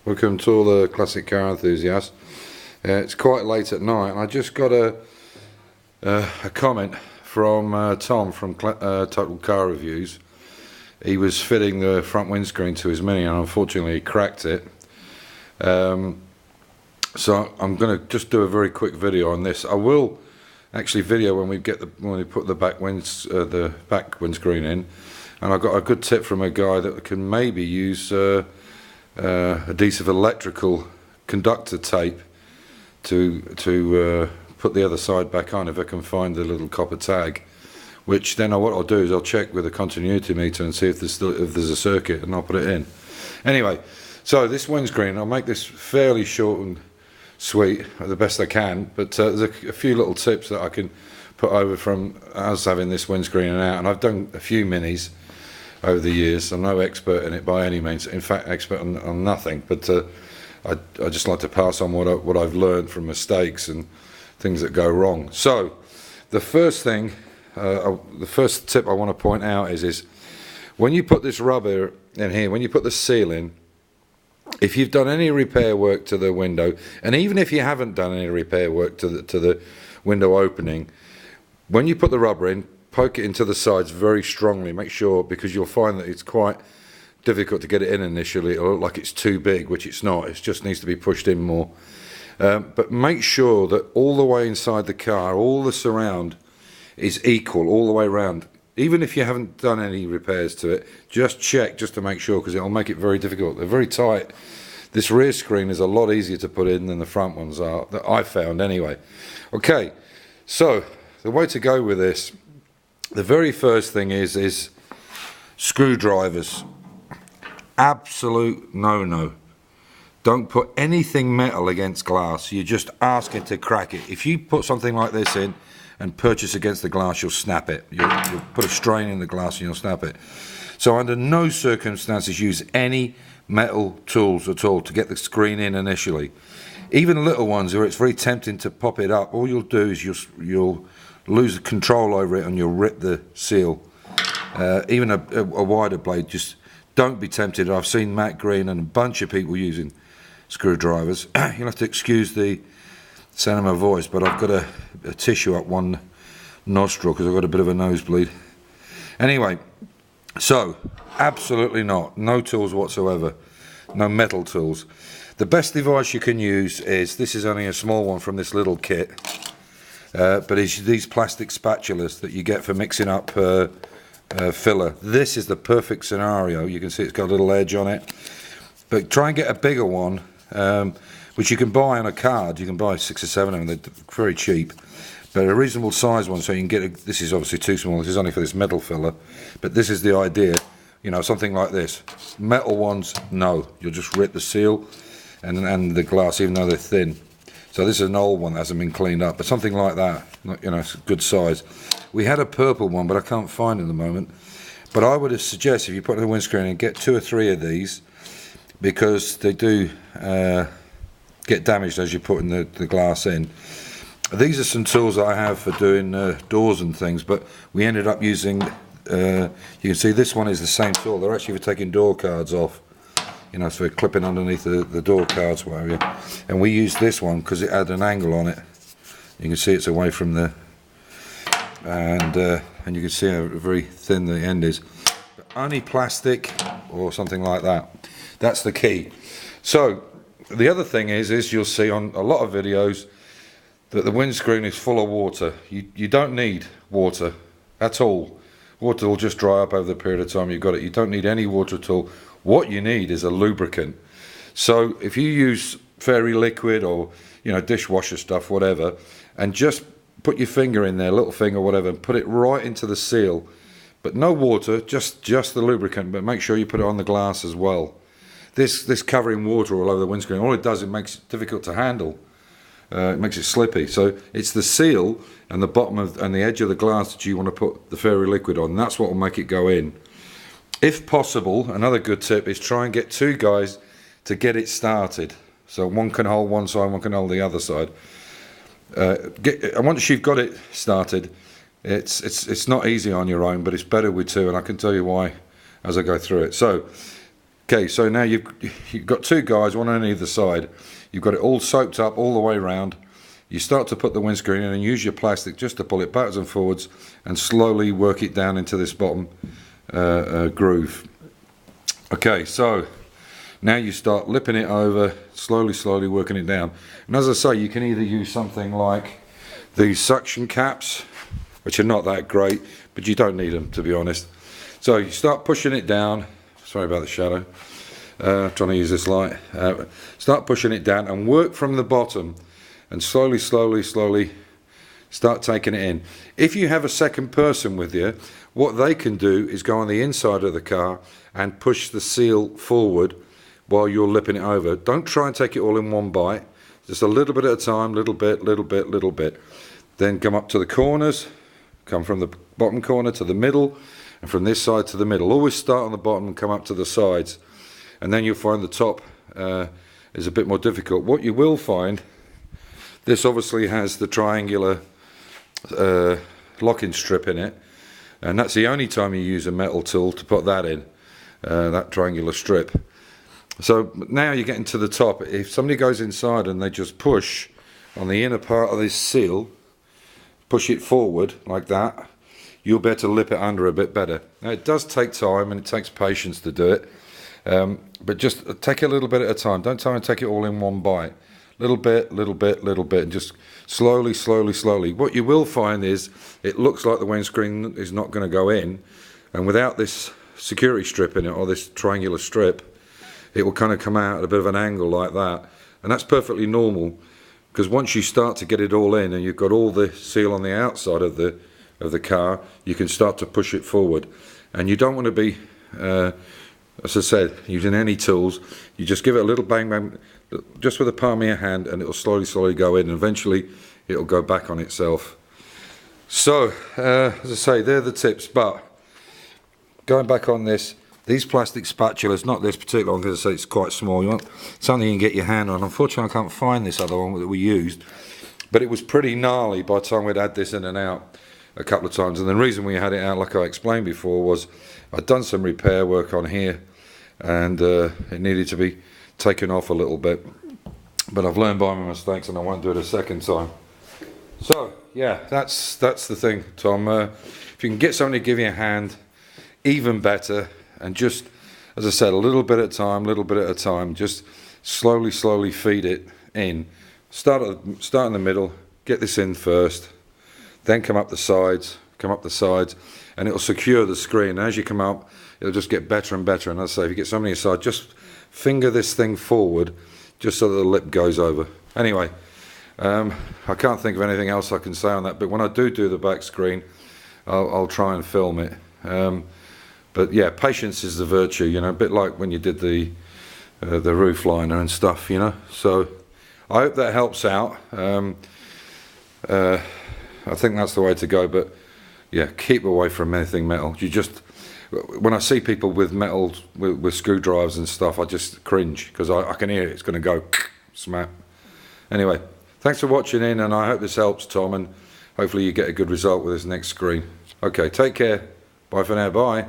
Welcome to all the classic car enthusiasts. It's quite late at night, and I just got a comment from Tom from Total Car Reviews. He was fitting the front windscreen to his Mini, and unfortunately he cracked it. So I'm going to just do a very quick video on this. I will actually video when we put the back windscreen in, and I got a good tip from a guy that can maybe use adhesive electrical conductor tape to put the other side back on if I can find the little copper tag, which then what I'll do is I'll check with a continuity meter and see if there's a circuit, and I'll put it in. Anyway, so this windscreen, I'll make this fairly short and sweet the best I can, but there's a few little tips that I can put over from us having this windscreen and out, and I've done a few Minis over the years. I'm no expert in it by any means, in fact expert on nothing, but I just like to pass on what I've learned from mistakes and things that go wrong. So the first thing, the first tip I want to point out is when you put this rubber in here, when you put the seal in, if you've done any repair work to the window, and even if you haven't done any repair work to the window opening, when you put the rubber in, poke it into the sides very strongly. Make sure, because you'll find that it's quite difficult to get it in initially. It'll look like it's too big, which it's not. It just needs to be pushed in more. But make sure that all the way inside the car, all the surround is equal all the way around. Even if you haven't done any repairs to it, just check just to make sure, because it'll make it very difficult. They're very tight. This rear screen is a lot easier to put in than the front ones are, that I found anyway. Okay, so the way to go with this, the very first thing is screwdrivers. Absolute no-no. Don't put anything metal against glass. You're just asking to crack it. If you put something like this in and purchase against the glass, you'll snap it. You'll put a strain in the glass and you'll snap it. So under no circumstances use any metal tools at all to get the screen in initially. Even little ones where it's very tempting to pop it up, all you'll do is you'll lose control over it and you'll rip the seal. Even a wider blade, just don't be tempted. I've seen Matt Green and a bunch of people using screwdrivers. You'll have to excuse the sound of my voice, but I've got a tissue up one nostril because I've got a bit of a nosebleed. Anyway, so absolutely not. No tools whatsoever. No metal tools. The best device you can use is, this is only a small one from this little kit, but it's these plastic spatulas that you get for mixing up filler. This is the perfect scenario. You can see it's got a little edge on it, but try and get a bigger one, which you can buy on a card. You can buy 6 or 7 of them. They're very cheap, but a reasonable size one, so you can get this is obviously too small. This is only for this metal filler, but this is the idea. You know, something like this. Metal ones, no, you'll just rip the seal and the glass, even though they're thin. So this is an old one that hasn't been cleaned up, but something like that, you know, it's a good size. We had a purple one, but I can't find it at the moment. But I would suggest, if you put it in the windscreen, and get 2 or 3 of these, because they do get damaged as you're putting the glass in. These are some tools that I have for doing doors and things, but we ended up using, you can see this one is the same tool. They're actually for taking door cards off. You know, so we're clipping underneath the door cards, what have you. And we used this one because it had an angle on it. You can see it's away from the, and you can see how very thin the end is. But only plastic or something like that. That's the key. So the other thing is you'll see on a lot of videos that the windscreen is full of water. You don't need water at all. Water will just dry up over the period of time you've got it. You don't need any water at all. What you need is a lubricant. So if you use fairy liquid or, you know, dishwasher stuff, whatever, and just put your finger in there, little finger, whatever, and put it right into the seal, but no water, just the lubricant, but make sure you put it on the glass as well. This covering water all over the windscreen, all it does, it makes it difficult to handle. It makes it slippy. So it's the seal and the bottom and the edge of the glass that you want to put the fairy liquid on. That's what will make it go in. If possible, another good tip is try and get 2 guys to get it started. So one can hold one side, one can hold the other side. And once you've got it started, it's not easy on your own, but it's better with 2, and I can tell you why as I go through it. So Okay, so now you've got two guys, one on either side. You've got it all soaked up all the way around. You start to put the windscreen in and use your plastic just to pull it backwards and forwards and slowly work it down into this bottom groove. Okay, so now you start lipping it over, slowly working it down. And as I say, you can either use something like these suction caps, which are not that great, but you don't need them, to be honest. So you start pushing it down. Sorry about the shadow. Trying to use this light. Start pushing it down and work from the bottom, and slowly start taking it in. If you have a second person with you, what they can do is go on the inside of the car and push the seal forward while you're lipping it over. Don't try and take it all in one bite. Just a little bit at a time, little bit. Then come up to the corners, come from the bottom corner to the middle, and from this side to the middle. Always start on the bottom and come up to the sides, and then you'll find the top is a bit more difficult. What you will find, this obviously has the triangular locking strip in it, and that's the only time you use a metal tool to put that in, that triangular strip. So now you're getting to the top. If somebody goes inside and they just push on the inner part of this seal, push it forward like that, you'll be able to lip it under a bit better. Now it does take time and it takes patience to do it, but just take it a little bit at a time. Don't try and take it all in one bite. Little bit, and just slowly. What you will find is it looks like the windscreen is not going to go in, and without this security strip in it, or this triangular strip, it will kind of come out at a bit of an angle like that, and that's perfectly normal, because once you start to get it all in and you've got all the seal on the outside of the car, you can start to push it forward. And you don't want to be, as I said, using any tools. You just give it a little bang, just with the palm of your hand, and it will slowly go in, and eventually it will go back on itself. So, as I say, they're the tips. But going back on this, these plastic spatulas, not this particular one, because I say it's quite small. You want something you can get your hand on. Unfortunately, I can't find this other one that we used, but it was pretty gnarly by the time we'd had this in and out a couple of times. And the reason we had it out, like I explained before, was I'd done some repair work on here, and it needed to be taken off a little bit. But I've learned by my mistakes, and I won't do it a second time. So yeah, that's the thing, Tom. If you can get somebody to give you a hand, even better. And just, as I said, a little bit at a time, just slowly feed it in. Start in the middle, get this in first, then come up the sides, and it'll secure the screen. As you come up, it'll just get better and better. And as I say, if you get somebody aside, just finger this thing forward, just so that the lip goes over. Anyway, I can't think of anything else I can say on that, but when I do the back screen, I'll try and film it. But yeah, patience is the virtue, you know, a bit like when you did the roof liner and stuff, you know. So I hope that helps out. I think that's the way to go. But yeah, keep away from anything metal. When I see people with metal, with screwdrivers and stuff, I just cringe, because I can hear it's going to go smack. Anyway, thanks for watching in, and I hope this helps, Tom, and hopefully you get a good result with this next screen. Okay, take care. Bye for now. Bye.